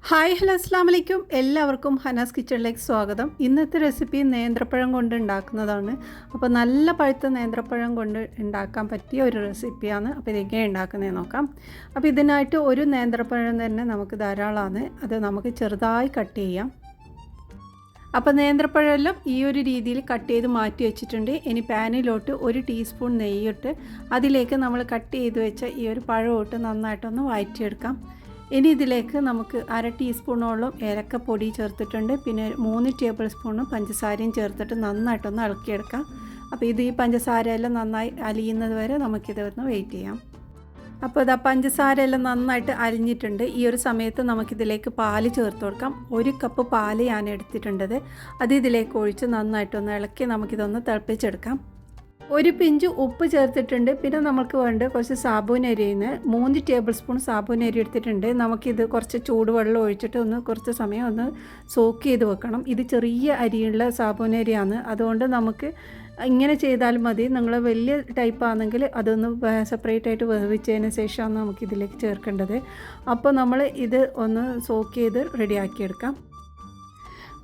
Hi hello അസ്സാം വലൈക്കും. എല്ലാവർക്കും ഹനാസ് കിച്ചണിലേക്ക് സ്വാഗതം. ഇന്നത്തെ റെസിപ്പി നേന്ത്രപ്പഴം കൊണ്ട് ഉണ്ടാക്കുന്നതാണ്. അപ്പോൾ നല്ല പഴുത്ത നേന്ത്രപ്പഴം കൊണ്ട് ഉണ്ടാക്കാൻ പറ്റിയ ഒരു റെസിപ്പിയാണ്. അപ്പോൾ ഇതെങ്ങനെ ഉണ്ടാക്കുന്നതെന്ന് നോക്കാം. അപ്പോൾ ഇതിനായിട്ട് ഒരു നേന്ത്രപ്പഴം തന്നെ നമുക്ക് ധാരാളമാണ്. അത് നമുക്ക് ചെറുതായി കട്ട് ചെയ്യാം. അപ്പോൾ നേന്ത്രപ്പഴമെല്ലാം ഈ ഒരു രീതിയിൽ കട്ട് ചെയ്ത് മാറ്റി വെച്ചിട്ടുണ്ട്. ഇനി പാനിലോട്ട് 1 ടീസ്പൂൺ നെയ്യിട്ട് അതിലേക്ക് നമ്മൾ കട്ട് ചെയ്ത് വെച്ച ഈ ഒരു പഴമിട്ട് നന്നായിട്ടൊന്ന് വഴറ്റിയെടുക്കാം. ഇനി ഇതിലേക്ക് നമുക്ക് 1/2 ടീസ്പൂണോളം ഏലക്കപ്പൊടി ചേർത്തിട്ടുണ്ട്. പിന്നെ 3 ടേബിൾ സ്പൂൺ പഞ്ചസാരയും ചേർത്തിട്ട് നന്നായിട്ടൊന്ന് ഇളക്കിയെടുക്കാം. അപ്പോൾ ഈ പഞ്ചസാരയെല്ലാം നന്നായി അലിയുന്നത് വരെ നമുക്കിതൊന്ന് വെയിറ്റ് ചെയ്യാം. അപ്പോൾ ഇതാ പഞ്ചസാരയെല്ലാം നന്നായിട്ട് അലിഞ്ഞിട്ടുണ്ട്. ഈ ഒരു സമയത്ത് നമുക്കിതിലേക്ക് പാല് ചേർത്ത് കൊടുക്കാം. 1 കപ്പ് പാല് ഞാൻ എടുത്തിട്ടുണ്ടത്. അത് ഇതിലേക്ക് ഒഴിച്ച് നന്നായിട്ടൊന്ന് ഇളക്കി നമുക്കിതൊന്ന് തിളപ്പിച്ചെടുക്കാം. 1 പിഞ്ച് ഉപ്പ് ചേർത്തിട്ടുണ്ട്. പിന്നെ നമുക്ക് വേണ്ട കുറച്ച് സാബൂനരിന്ന് 3 ടേബിൾ സ്പൂൺ സാബൂനരി എടുത്തിട്ടുണ്ട്. നമുക്കിത് കുറച്ച് ചൂടുവെള്ളം ഒഴിച്ചിട്ട് കുറച്ച് സമയം ഒന്ന് സോക്ക് ചെയ്ത് വെക്കണം. ഇത് ചെറിയ അരിയുള്ള സാബൂനരിയാണ്, അതുകൊണ്ട് നമുക്ക് ഇങ്ങനെ ചെയ്താലും മതി. നിങ്ങൾ വലിയ ടൈപ്പ് ആണെങ്കിൽ അതൊന്ന് സെപ്പറേറ്റ് ആയിട്ട് വേവിച്ചതിന് ശേഷമാണ് നമുക്കിതിലേക്ക് ചേർക്കേണ്ടത്. അപ്പോൾ നമ്മൾ ഇത് ഒന്ന് സോക്ക് ചെയ്ത് റെഡിയാക്കിയെടുക്കാം.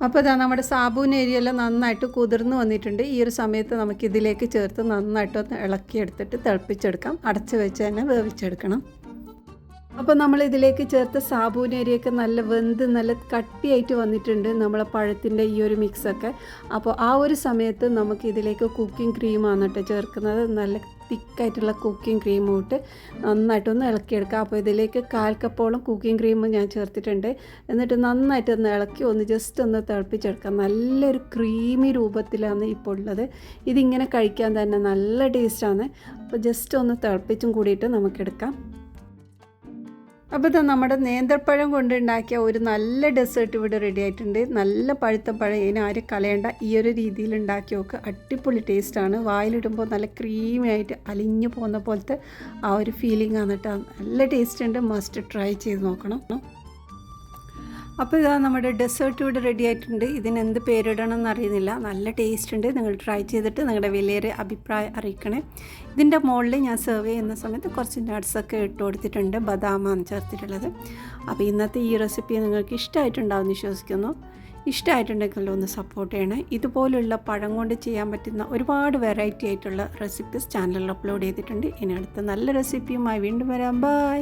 അപ്പോൾ ഇതാ നമ്മുടെ സാബൂൻ ഏരിയയെല്ലാം നന്നായിട്ട് കുതിർന്ന് വന്നിട്ടുണ്ട്. ഈ ഒരു സമയത്ത് നമുക്കിതിലേക്ക് ചേർത്ത് നന്നായിട്ടൊന്ന് ഇളക്കിയെടുത്തിട്ട് തിളപ്പിച്ചെടുക്കാം. അടച്ച് വെച്ച് തന്നെ വേവിച്ചെടുക്കണം. അപ്പോൾ നമ്മൾ ഇതിലേക്ക് ചേർത്ത സാബൂൻ ഏരിയൊക്കെ നല്ല വെന്ത് നല്ല കട്ടിയായിട്ട് വന്നിട്ടുണ്ട്, നമ്മളെ പഴത്തിൻ്റെ ഈ ഒരു മിക്സൊക്കെ. അപ്പോൾ ആ ഒരു സമയത്ത് നമുക്ക് ഇതിലേക്ക് കുക്കിംഗ് ക്രീമാണ് കേട്ടോ ചേർക്കുന്നത്. നല്ല തിക്കായിട്ടുള്ള കുക്കിംഗ് ക്രീം ഇട്ട് നന്നായിട്ടൊന്ന് ഇളക്കിയെടുക്കുക. അപ്പോൾ ഇതിലേക്ക് 1/4 കപ്പോളം കുക്കിംഗ് ക്രീം ഞാൻ ചേർത്തിട്ടുണ്ട്. എന്നിട്ട് നന്നായിട്ടൊന്ന് ഇളക്കി ജസ്റ്റ് ഒന്ന് തിളപ്പിച്ചെടുക്കാം. നല്ലൊരു ക്രീമി രൂപത്തിലാണ് ഇപ്പോൾ ഉള്ളത്. ഇതിങ്ങനെ കഴിക്കാൻ തന്നെ നല്ല ടേസ്റ്റാണ്. അപ്പോൾ ജസ്റ്റ് ഒന്ന് തിളപ്പിച്ചും കൂടിയിട്ട് നമുക്കെടുക്കാം. അപ്പോൾ ഇത് നമ്മുടെ നേന്ത്രപ്പഴം കൊണ്ടുണ്ടാക്കിയ ഒരു നല്ല ഡെസേർട്ട് ഇവിടെ റെഡി ആയിട്ടുണ്ട്. നല്ല പഴുത്ത പഴം, ഇതിന് ആരും കളയേണ്ട. ഈ ഒരു രീതിയിൽ ഉണ്ടാക്കി നോക്കുക. അടിപൊളി ടേസ്റ്റാണ്. വായിലിടുമ്പോൾ നല്ല ക്രീമി ആയിട്ട് അലിഞ്ഞു പോകുന്ന പോലത്തെ ആ ഒരു ഫീലിംഗ് ആണ് കേട്ടോ. നല്ല ടേസ്റ്റ് ഉണ്ട്. മസ്റ്റ് ട്രൈ ചെയ്ത് നോക്കണം. അപ്പോൾ ഇതാ നമ്മുടെ ഡെസേർട്ട് ഇവിടെ റെഡി ആയിട്ടുണ്ട്. ഇതിനെന്ത് പേരിടണം എന്നറിയുന്നില്ല. നല്ല ടേസ്റ്റ് ഉണ്ട്. നിങ്ങൾ ട്രൈ ചെയ്തിട്ട് നിങ്ങളുടെ വലിയൊരു അഭിപ്രായം അറിയിക്കണേ. ഇതിൻ്റെ മുകളിൽ ഞാൻ സെർവ് ചെയ്യുന്ന സമയത്ത് കുറച്ച് നട്ട്സൊക്കെ ഇട്ട് കൊടുത്തിട്ടുണ്ട്. ബദാമാണ് ചേർത്തിട്ടുള്ളത്. അപ്പോൾ ഇന്നത്തെ ഈ റെസിപ്പി നിങ്ങൾക്ക് ഇഷ്ടമായിട്ടുണ്ടാവുമെന്ന് വിശ്വസിക്കുന്നു. ഇഷ്ടമായിട്ടുണ്ടെങ്കിൽ ഒന്ന് സപ്പോർട്ട് ചെയ്യണേ. ഇതുപോലുള്ള പഴം കൊണ്ട് ചെയ്യാൻ പറ്റുന്ന ഒരുപാട് വെറൈറ്റി ആയിട്ടുള്ള റെസിപ്പീസ് ചാനലിൽ അപ്ലോഡ് ചെയ്തിട്ടുണ്ട്. ഇനി അടുത്ത നല്ല റെസിപ്പിയുമായി വീണ്ടും വരാം. ബൈ.